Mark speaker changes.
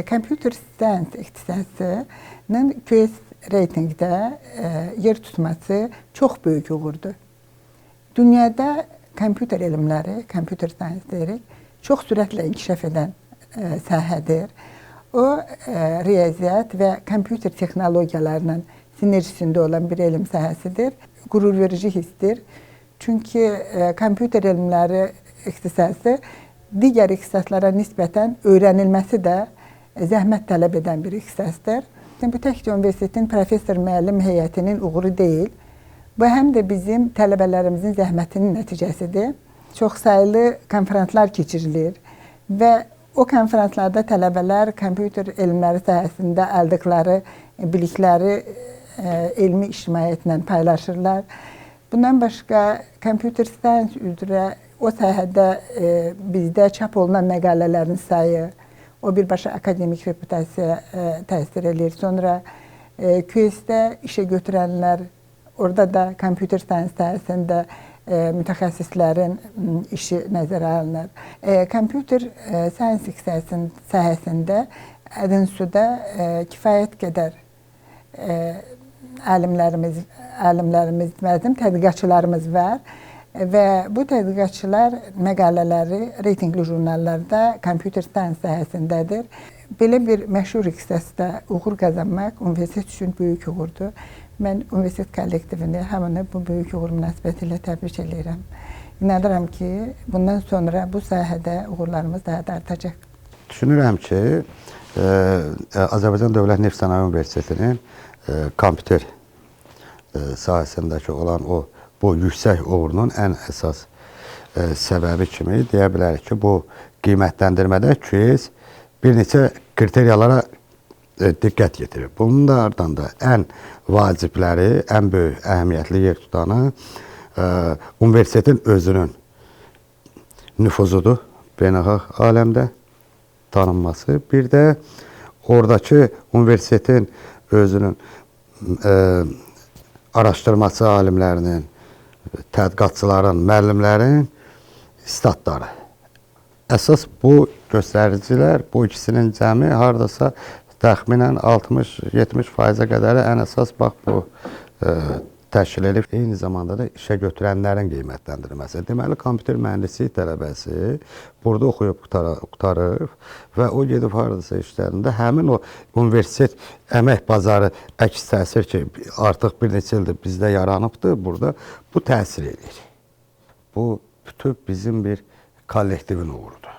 Speaker 1: Computer Science ixtisasının QS reytingdə yer tutması çox böyük uğurdur. Dünyada kompüter elmləri, computer science deyirik, çox sürətlə inkişaf edən sahədir. O, riyaziyyat və kompüter texnologiyalarının sinerjisində olan bir elm sahəsidir. Qürur verici hissdir. Çünki kompüter elmləri ixtisası digər ixtisaslara nisbətən öyrənilməsi də zəhmət tələb edən bir ixtisasdır. Bu təkcə universitetin professor müəllim heyətinin uğuru deyil, bu həm də bizim tələbələrimizin zəhmətinin nəticəsidir. Çox saylı konferanslar keçirilir və o konferanslarda tələbələr kompüter elmləri sahəsində aldıqları bilikləri elmi ictimaiyyətlə paylaşırlar. Bundan başqa, computer science üzrə o sahədə bizdə çap olunan məqalələrin sayı, o birbaşa akademik reputasiyaya təsir edir. Sonra QS-də işə götürənlər, orada da computer science sahəsində mütəxəssislərin işi nəzərə alınır. Computer science sahəsində Ədinsuda kifayət qədər alimlərimiz, tədqiqatçılarımız var və bu tədqiqatçılar məqalələri reytingli jurnallarda computer science sahəsindədir. Belə bir məşhur ixtisasda uğur qazanmaq universitet üçün böyük uğurdur. Mən universitet kollektivini, hamını bu böyük uğur münasibətilə təbrik edirəm. İnanıram ki, bundan sonra bu sahədə uğurlarımız daha da artacaq.
Speaker 2: Düşünürəm ki, Azərbaycan Dövlət Neft Sənaye Universitetinin kompüter sahəsindəki olan bu yüksək uğurunun ən əsas səbəbi kimi deyə bilərik ki, bu qiymətləndirmədə QS bir neçə kriteriyalara diqqət yetirir. Bunun da ardından da ən vacibləri, ən böyük əhəmiyyətli yer tutanı universitetin özünün nüfuzudur beynəlxalq aləmdə tanınması. Bir də oradakı universitetin özünün araşdırmacı alimlərinin, tədqiqatçıların, müəllimlərin statları. Əsas bu göstəricilər, bu ikisinin cəmi hardasa təxminən 60-70%-ə qədər ən əsas bax bu təşkil edib. Eyni zamanda da işə götürənlərin qiymətləndirilməsi. Deməli, kompüter mühəndisliyi tələbəsi burada oxuyub qutarıb və o gedib hardasa işlərində həmin o universitet əmək bazarı əks təsir ki, artıq bir neçə ildir bizdə yaranıbdır, burada bu təsir edir. Bu bütün bizim bir kollektivin uğurudur.